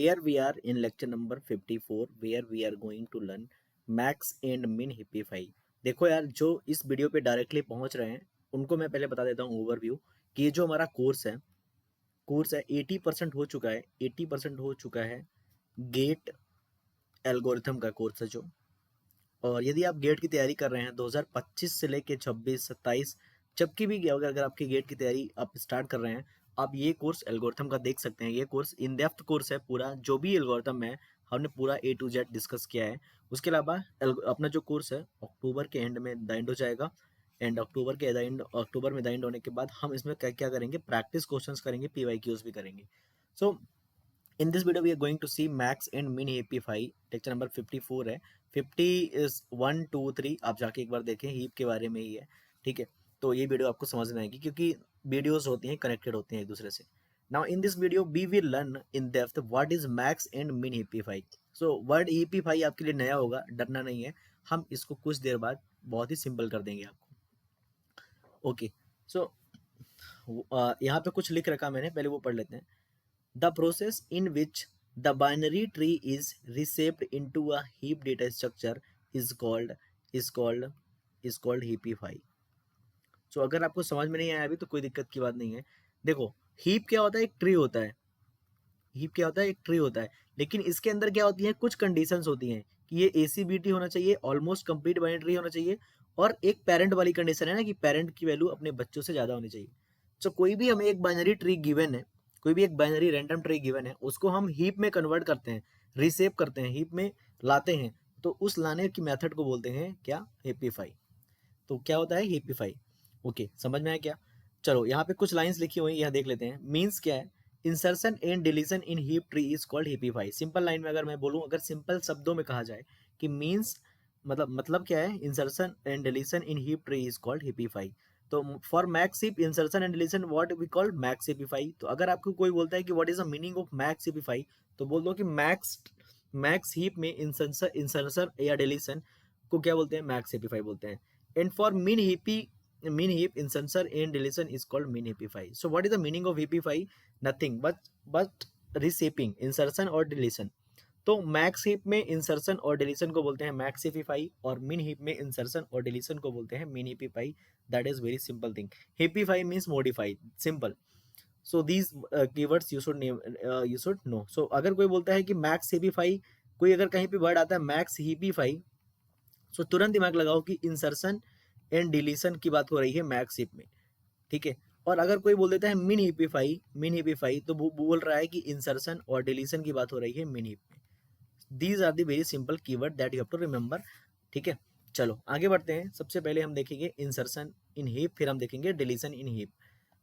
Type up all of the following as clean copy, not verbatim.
Here we are in lecture number 54 where we are going to learn max and min हिप्पीफाई। देखो यार, जो इस video पे directly पहुंच रहे हैं उनको मैं पहले बता देता हूँ ओवरव्यू कि ये जो हमारा कोर्स है 80% हो चुका है। 80% हो चुका है गेट एल्गोरिथम का कोर्स है जो। और यदि आप गेट की तैयारी कर रहे हैं 2025 से लेके 26 27, जबकि भी अगर आपकी गेट की तैयारी आप स्टार्ट कर रहे हैं, आप ये कोर्स एल्गोरिथम का देख सकते हैं। ये कोर्स इन डेप्थ कोर्स है, पूरा जो भी एल्गोरिथम है हमने पूरा A to Z डिस्कस किया है। उसके अलावा अपना जो कोर्स है अक्टूबर के एंड में द एंड हो जाएगा। एंड अक्टूबर में द एंड होने के बाद हम इसमें क्या क्या करेंगे, प्रैक्टिस क्वेश्चंस करेंगे, PYQs भी करेंगे। सो in this video we are going to see max and min heapify. Lecture number 54 है। 50 इज 1 2 3, आप जाके एक बार देखें, हीप के बारे में ही है। ठीक है, तो ये वीडियो आपको समझ में आएगी क्योंकि वीडियोस होती हैं कनेक्टेड होती हैं एक दूसरे से। Now in this video we will learn in depth what is max and min heapify. So word हिप्पीफाई आपके लिए नया होगा, डरना नहीं है, हम इसको कुछ देर बाद बहुत ही सिंपल कर देंगे आपको। ओके, सो यहाँ पे कुछ लिख रखा मैंने, पहले वो पढ़ लेते हैं। The process in which the binary tree is reshaped into a heap data structure is called heapify। So अगर आपको समझ में नहीं आया अभी तो कोई दिक्कत की बात नहीं है। देखो, हीप क्या होता है, एक ट्री होता है। हीप क्या होता है, एक ट्री होता है, लेकिन इसके अंदर क्या होती है, कुछ कंडीशंस होती हैं कि ये ACBT होना चाहिए, ऑलमोस्ट कंप्लीट बाइनरी ट्री होना चाहिए, और एक पेरेंट वाली कंडीशन है ना कि पेरेंट की वैल्यू अपने बच्चों से ज्यादा होनी चाहिए। तो कोई भी हमें एक बाइनरी ट्री गिवन है, कोई भी एक बाइनरी रैंडम ट्री गिवन है, उसको हम हीप में कन्वर्ट करते हैं, रिसेप करते हैं, हीप में लाते हैं, तो उस लाने की मेथड को बोलते हैं क्या, हिप्पीफाई। तो क्या होता है हिप्पीफाई। ओके, समझ में आया क्या। चलो यहाँ पे कुछ लाइंस लिखी हुई, यह देख लेते हैं। मीन्स क्या है, insertion and deletion in heap tree is called heapify. Simple line में अगर मैं बोलूँ, अगर सिंपल शब्दों में कहा जाए कि मीन्स मतलब क्या है, insertion and deletion in heap tree is called heapify. तो for max heap insertion and deletion what we called max heapify. तो अगर आपको कोई बोलता है कि what is the meaning of max heapify, तो बोल दो कि मैक्स हीप में इंसर्शन या डिलीशन को क्या बोलते हैं, मैक्स हिप्पीफाई बोलते हैं। And for min heap insertion and deletion is called min hippify. So what is the meaning of hippify? Nothing but reshaping, insertion or deletion. तो मैक्स हीप में इंसर्शन और डिलीशन को बोलते हैं मैक्स हिप्पीफाई, और मिन हीप में इंसर्शन और डिलीशन को बोलते हैं min heapify. That is very simple thing. Heapify means modify, simple. So these keywords you should know. So अगर कोई बोलता है कि मैक्स हिप्पीफाई, कोई अगर कहीं पे वर्ड आता है मैक्स हिप्पीफाई, सो तुरंत दिमाग लगाओ कि इंसर्शन एंड डिलीशन की बात हो रही है मैक्स हिप में। ठीक है, और अगर कोई बोल देता है मिन हिप्पीफाई तो वो बोल रहा है कि इंसर्शन और डिलीशन की बात हो रही है मिन हिप में। These are the very simple keyword that you have to remember. ठीक है, चलो आगे बढ़ते हैं। सबसे पहले हम देखेंगे इंसर्शन इन हीप, फिर हम देखेंगे डिलीशन इन हीप।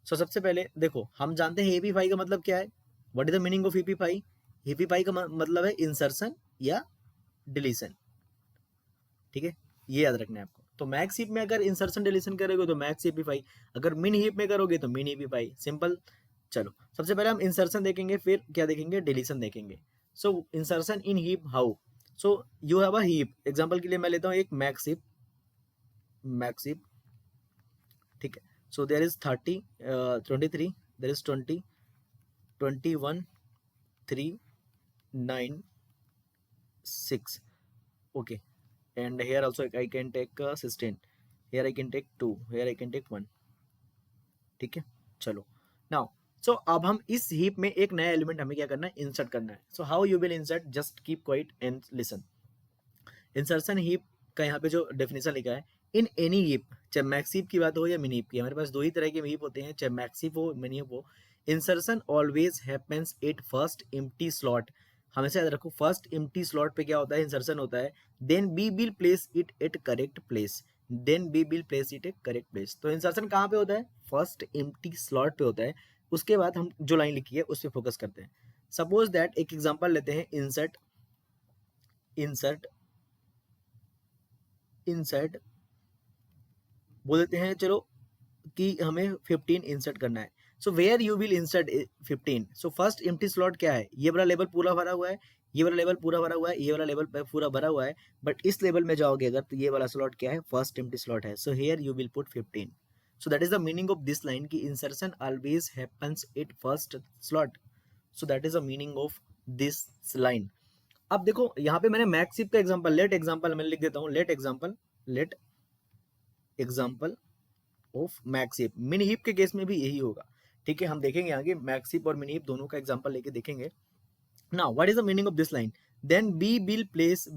सो सबसे पहले देखो, हम जानते हैं हिप्पीफाई का मतलब क्या है। What is the meaning of heapify. Heapify का मतलब है इंसर्शन या डिलीशन। ठीक है, ये याद रखना है आपको। तो मैक्स हीप में अगर इंसर्शन डिलीशन करोगे तो मैक्स हिप्पीफाई, अगर मिन हीप में करोगे तो मिन हिप्पीफाई, सिंपल। चलो सबसे पहले हम इंसर्शन देखेंगे, फिर क्या देखेंगे, डिलीशन देखेंगे। So insertion in heap how. So you have a heap, example के लिए मैं लेता हूँ एक मैक्स हीप। ठीक है, so there is 30 23, there is 20 21 3 9 6। okay, and here also I can take 16, here I can take 2, here I can take 1। ठीक है, चलो नाउ, सो अब हम इस हीप में एक नया एलिमेंट हमें क्या करना है, इंसर्ट करना है। So how you will insert, just keep quiet and listen. Insertion heap का यहाँ पे जो डेफिनेशन लिखा है, इन एनी हीप, चाहे मैक्स हीप की बात हो या मिनी हीप की, हमारे पास दो ही तरह के हीप होते हैं, चाहे मैक्स हीप हो मिनी हीप हो। Insertion always happens at first empty slot. हमेशा याद रखो, फर्स्ट एम्प्टी स्लॉट पे क्या होता है, इंसर्शन होता है। Then we will place it at correct place, तो इंसर्शन कहाँ पे होता है, फर्स्ट एम्प्टी स्लॉट पे होता है। उसके बाद हम जो लाइन लिखी है उस पर फोकस करते हैं। सपोज दैट, एक एग्जांपल लेते हैं, इंसर्ट बोल देते हैं चलो कि हमें 15 इंसर्ट करना है। So where you will insert 15। So first empty slot क्या है, ये वाला लेवल पूरा भरा हुआ है, ये वाला लेवल पूरा भरा हुआ है, ये वाला लेवल पूरा भरा हुआ है, बट इस लेवल में जाओगे अगर तो ये वाला स्लॉट क्या है, फर्स्ट एम्प्टी स्लॉट है। So here you will put 15। So that is the meaning of this line कि insertion always happens at first slot. So that is the meaning of this line. अब देखो यहाँ पे मैंने max heap का example, let example मैं लिख देता हूँ, let example of max heap. Mini heap के केस में भी यही होगा, ठीक है, हम देखेंगे आगे मैक्स हीप और मिनी हीप दोनों का एग्जांपल लेके देखेंगे। Now what is the meaning of this line, then we place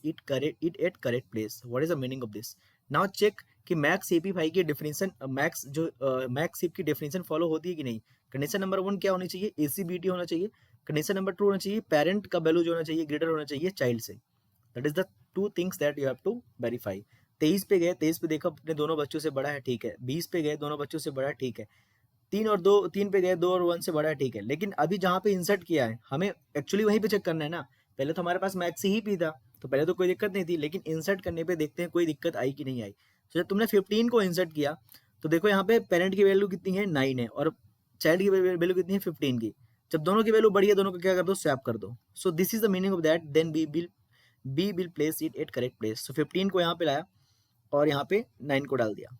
it at correct place, what is the meaning of this. Now check कि मैक्स एपी5 की डेफिनेशन, मैक्स हीप की definition follow होती है कि नहीं। कंडीशन नंबर 1 क्या होनी चाहिए, एसीबीटी होना चाहिए। कंडीशन नंबर 2 होना चाहिए पेरेंट का वैल्यू जो होना चाहिए ग्रेटर होना चाहिए चाइल्ड से। That is the two things that you have to verify. 23 पे गए, 23 पे देखा अपने दोनों बच्चों से बड़ा है, ठीक है। 20 पे गए, दोनों बच्चों से बड़ा है, ठीक है। 3 पे गए, 2 और 1 से बड़ा है, ठीक है। लेकिन अभी जहाँ पे इंसर्ट किया है हमें एक्चुअली वहीं पे चेक करना है ना। पहले तो हमारे पास मैक्स ही भी था, तो पहले तो कोई दिक्कत नहीं थी, लेकिन इंसर्ट करने पे देखते हैं कोई दिक्कत आई कि नहीं आई। तो जब तुमने 15 को इंसर्ट किया तो देखो यहाँ पे पेरेंट की वैल्यू कितनी है 9 है, और चाइल्ड की वैल्यू कितनी है 15 की। जब दोनों की वैल्यू बढ़ी है, दोनों को क्या कर दो, स्वैप कर दो। So this is the meaning of that, then we will place it at correct place. So 15 को यहाँ पे लाया और यहाँ पे 9 को डाल दिया।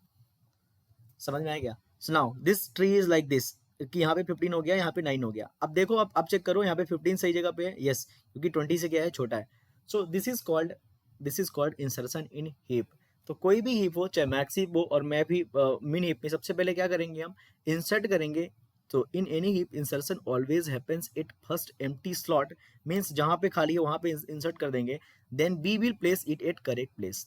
समझ में आ गया। So now this tree is like this, कि यहाँ पे 15 हो गया, यहाँ पे 9 हो गया। अब देखो, अब चेक करो, यहाँ पे 15 सही जगह पे है, यस, क्योंकि 20 से क्या है, छोटा है। सो this is called insertion in heap. तो कोई भी हीप हो, चाहे मैक्स हीप हो और मैं भी मिन हीप में, सबसे पहले क्या करेंगे, हम इंसर्ट करेंगे। तो in any heap insertion always happens it first empty slot, means जहाँ पे खाली है वहाँ पे इंसर्ट कर देंगे, then we will place it at correct place.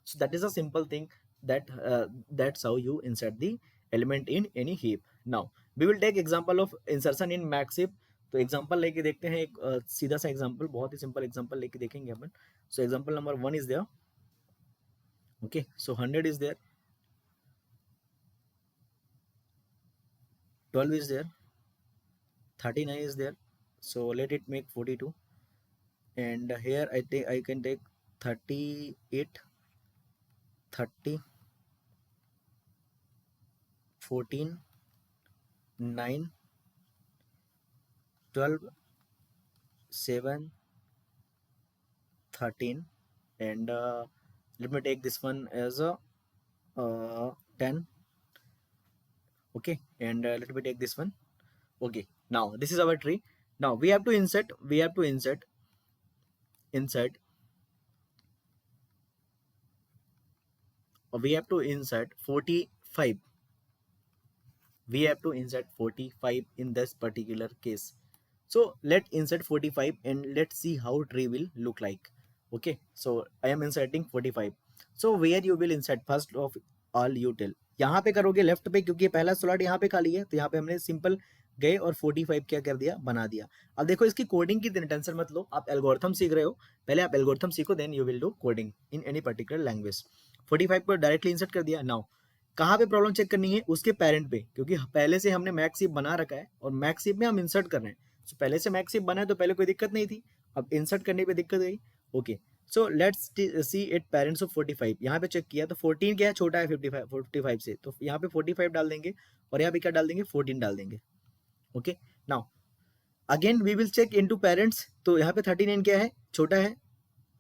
So that is a simple thing, that's how you insert the element in any heap. Now we will take example of insertion in max heap. तो example लेके देखते हैं, एक सीधा सा example, बहुत ही simple example लेके देखेंगे अपन। So example number 1 is there, okay. So 100 is there, 12 is there, 39 is there, so let it make 42, and here I can take 38, 30, 14, 9, 12, 7, 13, and let me take this one as a 10, okay, and let me take this one, okay. Now this is our tree. Now we have to insert we have to insert 45. We have to insert 45 in this particular case. So let's insert 45 and let's see how tree will look like. Okay, so I am inserting 45. So where you will insert, first of all you tell, यहाँ पे करोगे left पे, क्योंकि पहला slot यहाँ पे खाली है, तो यहाँ पे हमने सिंपल गए और 45 क्या कर दिया, बना दिया। अब देखो इसकी कोडिंग की टेंशन मत लो, आप एल्गोरिथम सीख रहे हो, पहले आप एल्गोरिथम सीखो, then you will do coding in any particular language. 45 को डायरेक्टली इंसर्ट कर दिया। नाउ कहाँ पे प्रॉब्लम चेक करनी है, उसके पेरेंट पे, क्योंकि पहले से हमने मैक्स हीप बना रखा है और मैक्स हीप में हम इंसर्ट कर रहे हैं। तो पहले से मैक्स हीप बना है तो पहले कोई दिक्कत नहीं थी, अब इंसर्ट करने पे दिक्कत गई। Okay, so let's see it parents of 45। यहाँ पे चेक किया तो 14 क्या है, छोटा है 55 से, तो यहाँ पे 45 डाल देंगे और यहाँ पे क्या डाल देंगे, 14 डाल देंगे। Okay, now again we will check into parents, तो यहाँ पे 39 क्या है, छोटा है,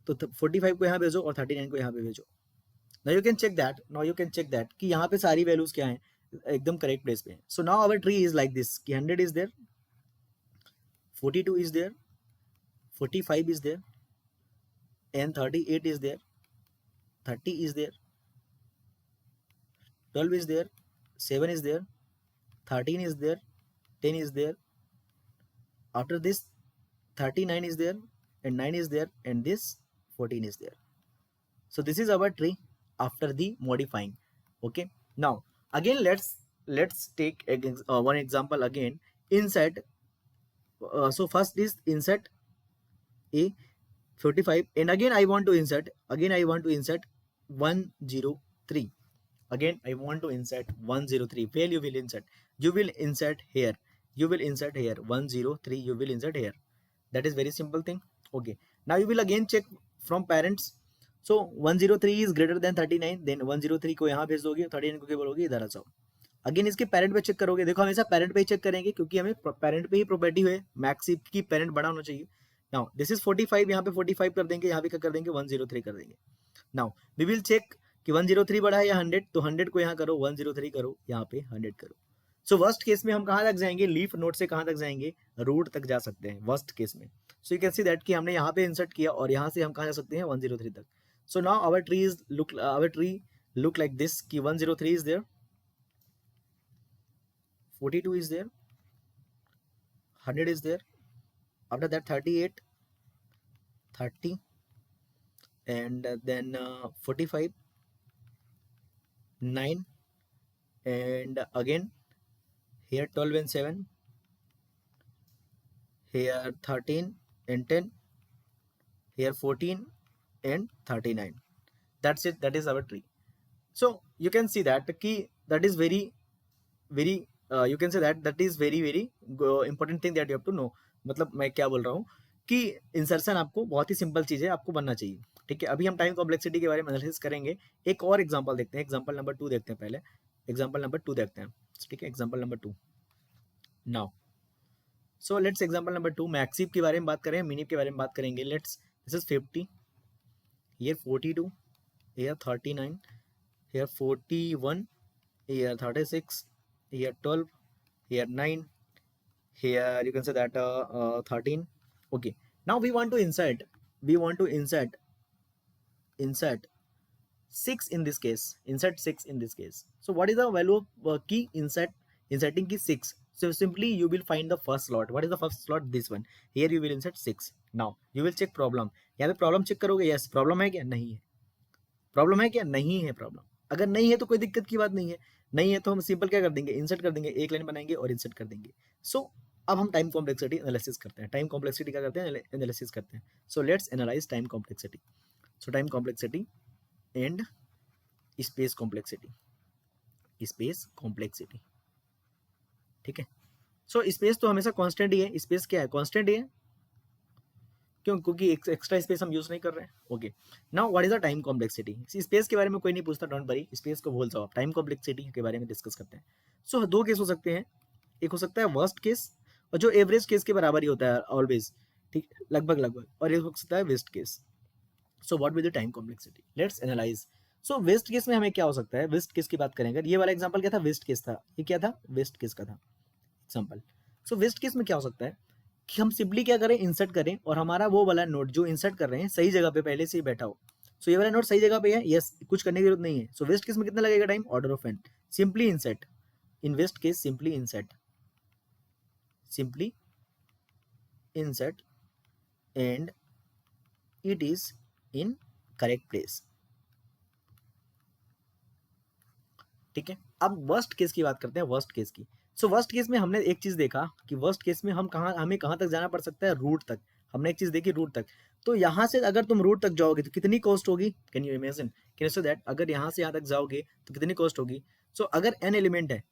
तो 45 को यहाँ भेजो और 39 को यहाँ पे भेजो। now you can check that कि यहाँ पे सारी वैल्यूज क्या हैं, एकदम करेक्ट प्लेस पे हैं। So now our tree is like this कि 100 is there, 42 is there, 45 is there, and 38 is there, 30 is there, 12 is there, 7 is there, 13 is there, 10 is there. After this 39 is there, and 9 is there, and this 14 is there. So this is our tree after the modifying. Okay, now again let's take one example again. Insert so first is insert a 55, and again I want to insert 103. Again I want to insert 103. Where you will insert, you will insert here 103, you will insert here. That is very simple thing. Okay, now you will again check from parents. So 103 is greater than 39, then 103 को यहाँ भेज दोगे, 39 को क्या बोलोगे, इधर आ जाओ। Again इसके पेरेंट पे चेक करोगे, देखो हमेशा पेरेंट पे ही चेक करेंगे, क्योंकि हमें पेरेंट पे ही प्रॉपर्टी है, मैक्स हीप की पेरेंट बड़ा होना चाहिए। नाउ दिस इज 45, यहाँ पे 45 कर देंगे, यहाँ पे क्या कर देंगे, 103 कर देंगे। नाउ वी विल चेक कि 103 बड़ा है या 100, तो 100 को यहाँ करो, 103 करो, यहाँ पे 100 करो। सो वर्स्ट केस में हम कहाँ तक जाएंगे, लीफ नोड से कहाँ तक जाएंगे, रूट तक जा सकते हैं वर्स्ट केस में। So you can see that कि हमने यहाँ पे इंसर्ट किया और यहाँ से हम कहाँ जा सकते हैं 103 तक। So now our tree look like this कि 103 is there, 42 is there, 100 is there, after that 38, 30, and then 45, 9, and again here 12 and 7, here 13 and 10, here 14 and 39. That's it, that is our tree. So you can see that key, that is very you can say that is very important thing that you have to know. मतलब मैं क्या बोल रहा हूँ कि insertion आपको बहुत ही simple चीज़ है, आपको बनना चाहिए, ठीक है। अभी हम टाइम कॉम्प्लेक्सिटी के बारे में एनालिसिस करेंगे। एक और एग्जांपल देखते हैं, एग्जांपल नंबर 2 देखते हैं, पहले एग्जांपल नंबर 2 देखते हैं, ठीक है। Example number 2 now, so let's example number 2 मैक्सिप के बारे में बात करें, मिनिप के बारे में बात करेंगे। Let's this is 50, here 42, here 39, here 41, here 36, here 12, here 9, here you can say that 13. Okay, now we want to insert insert 6 in this case, insert 6 in this case. So what is the value of key inserting key 6? So simply you will find the first slot. What is the first slot? This one. Here you will insert 6. Now you will check problem. यहाँ पे problem check करोगे, yes problem है क्या, नहीं है, problem है क्या, नहीं है प्रॉब्लम। अगर नहीं है तो कोई दिक्कत की बात नहीं है, नहीं है तो हम सिंपल क्या कर देंगे, इंसर्ट कर देंगे, एक लाइन बनाएंगे और इंसर्ट कर देंगे। सो अब हम टाइम कॉम्प्लेक्सिटी एनालिसिस करते हैं। टाइम कॉम्प्लेक्सिटी क्या करते हैं, एनालिसिस करते हैं। So let's analyse time complexity. So time complexity and space complexity, space complexity, ठीक है। सो स्पेस तो हमेशा कांस्टेंट ही है, स्पेस क्या है, कांस्टेंट ही है, क्यों, क्योंकि एक्स्ट्रा स्पेस हम यूज नहीं कर रहे हैं। Okay, now what is the time complexity. Space के बारे में कोई नहीं पूछता, डोंट वरी, स्पेस को भूल जाओ, टाइम कॉम्प्लेक्सिटी के बारे में डिस्कस करते हैं। सो दो केस हो सकते हैं, एक हो सकता है वर्स्ट केस, और जो एवरेज केस के बराबर ही होता है ऑलवेज, ठीक, लगभग, और एक हो सकता है worst case. So what will the time complexity, let's analyse. So worst case में हमें क्या हो सकता है, वेस्ट केस की बात करेंगे। ये वाला एग्जांपल क्या था, वेस्ट केस था, ये क्या था, वेस्ट केस का था एग्जांपल। सो वेस्ट केस में क्या हो सकता है कि हम सिंपली क्या करें, इंसर्ट करें, और हमारा वो वाला नोट जो इंसर्ट कर रहे हैं सही जगह पे पहले से ही बैठा हो। सो ये वाला नोट सही जगह पे है, यस, कुछ करने की जरूरत नहीं है। सो वेस्ट केस में कितना लगेगा time, order of n, simply insert, in worst case simply insert and it is in correct place, ठीक है। अब वर्स्ट केस की बात करते हैं, वर्स्ट केस की। सो वर्स्ट केस में हमने एक चीज देखा कि वर्स्ट केस में हमें कहाँ तक जाना पड़ सकता है, रूट तक। हमने एक चीज देखी, रूट तक। तो यहाँ से अगर तुम रूट तक जाओगे तो कितनी कॉस्ट होगी, can you imagine, can you say that, अगर यहाँ से यहाँ तक जाओगे तो कितनी कॉस्ट होगी। सो अगर n एलिमेंट है,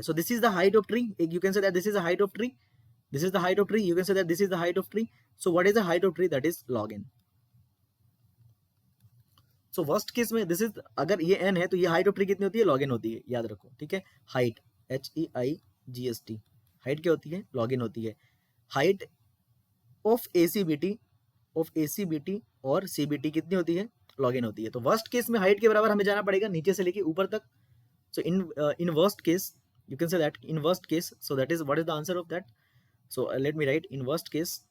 so this is the height of tree, you can say that this is the height of tree, you can say that this is the height of tree. So what is the height of tree, that is log n. So worst case में this is, अगर ये n है तो ये height of tree कितनी होती है, log n होती है, याद रखो, ठीक है। हाइट, HEIGST, हाइट क्या होती है, log n होती है। हाइट ऑफ ACBT और CBT कितनी होती है, log n होती है। तो वर्स्ट केस में हाइट के बराबर हमें जाना पड़ेगा नीचे से लेके ऊपर तक। So in worst case you can say that in worst case, so that is what is the answer of that. So let me write, in worst case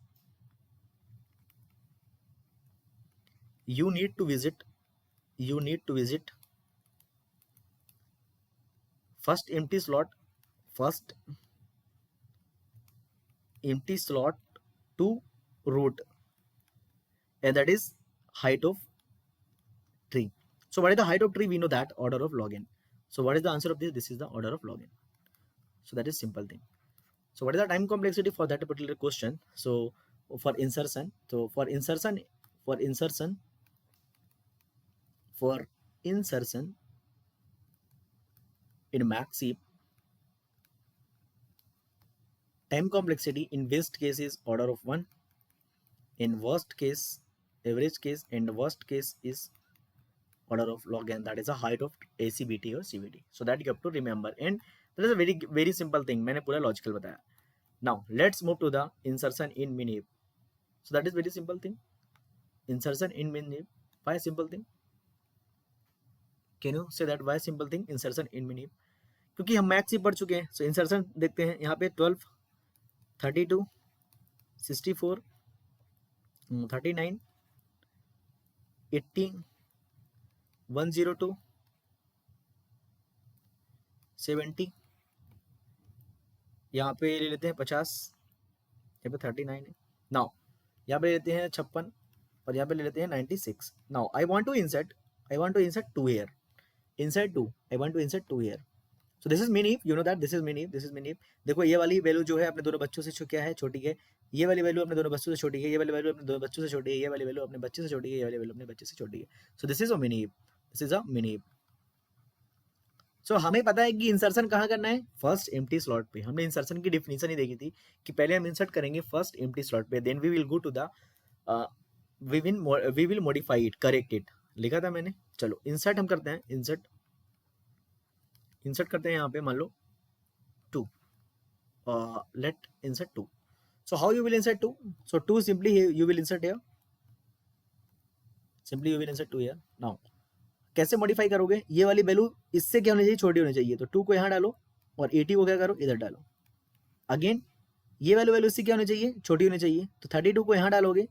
you need to visit first empty slot to root, and that is height of tree. So what is the height of tree, we know that, order of log n. So what is the answer of this, this is the order of log n. So that is simple thing. So what is the time complexity for that particular question. So for insertion, in maxheap, time complexity in best case is order of 1, in worst case, average case, and worst case is order of log n, that is the height of ACBT or CBT. So that you have to remember, and that is a very simple thing, मैंने पूरा logical बताया. Now let's move to the insertion in min heap. So that is very simple thing, insertion in min heap. Why simple thing, can you say that why simple thing insertion in min heap? क्योंकि हम max ही पढ़ चुके हैं, सो insertion देखते हैं यहाँ पे 12, 32, 64, 39, 80, 102, 70, यहाँ पे ले लेते हैं 50, यहाँ पे 39 है। नाउ यहाँ पे लेते हैं 56 और यहाँ पे ले लेते हैं 96। Now I want to insert 2 here, insert 2, I want to insert 2 here. So this is min heap, you know that this is min heap. देखो ये वाली वैल्यू जो है अपने दोनों बच्चों से क्या है, छोटी है। ये वाली वैल्यू अपने दोनों बच्चों से छोटी है, ये वाली वैल्यू अपने दोनों बच्चों से छोटी है, ये वाली वैल्यू अपने बच्चे से छोटी है, ये वाली वैल्यू अपने बच्चे से छोटी है। सो this is a min heap, this is a min heap. सो हमें पता है कि इंसर्शन कहाँ करना है, फर्स्ट एम्प्टी स्लॉट पे। हमने इंसर्शन की डिफिनीशन ही देखी थी कि पहले हम इंसर्ट करेंगे फर्स्ट एम्प्टी स्लॉट पे, then we will go to the we will modify it, correct it, लिखा था मैंने। चलो इंसर्ट हम करते हैं, इंसर्ट करते हैं यहाँ पे, मान लो 2, late insert 2. So how you will insert 2? So 2 simply you will insert here. Simply you will insert 2 here. Now कैसे मॉडिफाई करोगे, ये वाली वैल्यू इससे क्या होनी चाहिए, छोटी होनी चाहिए, तो 2 को यहाँ डालो और 80 को क्या करो, इधर डालो। अगेन ये वाली वैल्यू इससे क्या होनी चाहिए, छोटी होनी चाहिए, तो 32 को यहाँ डालोगे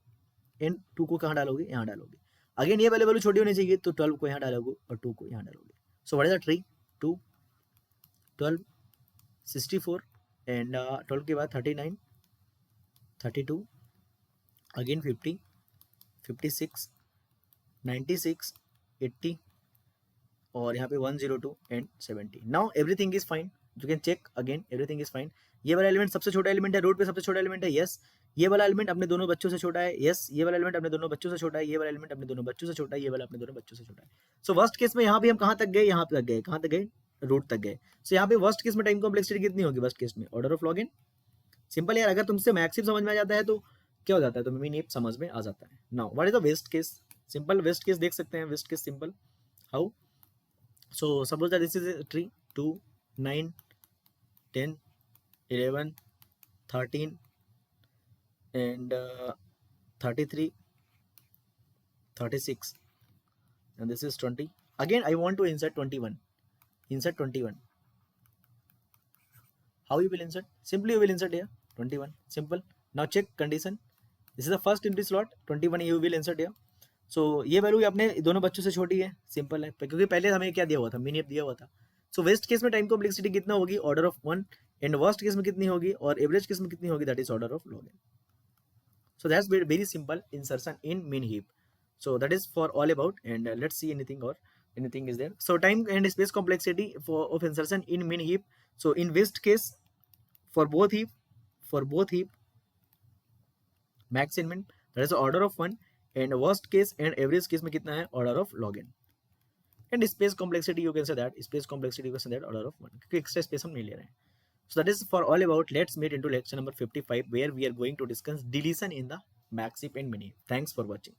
एंड 2 को कहाँ डालोगे, यहाँ डालोगे। अगेन ये वाली वैल्यू छोटी होनी चाहिए, तो 12 को यहाँ डालोगे और 2 को यहाँ डालोगे। So what is the tree, 2, 12, 64 and 12 के बाद 39, 32, अगेन 50, 56, 96, 80 और यहाँ पे 102 and 70। Now everything is fine, you can check again, everything is fine. ये वाला एलिमेंट सबसे छोटा एलिमेंट है, रोड पे सबसे छोटा एलिमेंट है, यस। ये वाला एलिमेंट अपने दोनों बच्चों से छोटा है, यस। ये वाला एलिमेंट अपने दोनों बच्चों से छोटा है, ये वाला एलिमेंट अपने दोनों बच्चों से छोटा है, ये वाला अपने दोनों बच्चों से छोटा है। सो वर्स्ट केस में यहाँ भी हम कहाँ तक गए, यहाँ तक गए, कहाँ तक गए, रूट तक गए। सो यहाँ पे वर्स्ट केस में टाइम कॉम्प्लेक्सिटी कितनी होगी, वर्स्ट केस में order of log n। Simple यार, अगर तुमसे मैक्सिम समझ में आ जाता है तो क्या हो जाता है, तो min heap समझ में आ जाता है। Now what is the worst case, simple worst case देख सकते हैं, worst case simple how. So suppose that this is a tree, 2, 9, 10, 11, 13 and 33, 36 and this is 20. Again I want to insert 21. Insert 21. How you will insert? Simply you will insert here 21. Simple. Now check condition. This is the first empty slot. 21 you will insert here. सो ये value अपने दोनों बच्चों से छोटी है, simple है, क्योंकि पहले हमें क्या दिया हुआ था, min heap दिया हुआ था। सो वेस्ट केस में टाइम कॉम्प्लेक्सिटी कितना होगी, order of 1 and worst case में कितनी होगी और एवरेज केस में कितनी होगी, that is order of log n. So that's very simple insertion in min heap. So that is for all about, and let's see anything is there. So time and space complexity of insertion in min heap. So in best case for both heap max and min, that is order of 1, and worst case and average case में कितना है, order of log n. And space complexity you can say that order of 1, क्योंकि extra space हम नहीं ले रहे हैं. So that is for all about. Let's meet into lecture number 55 where we are going to discuss deletion in the max heap and min heap. Thanks for watching.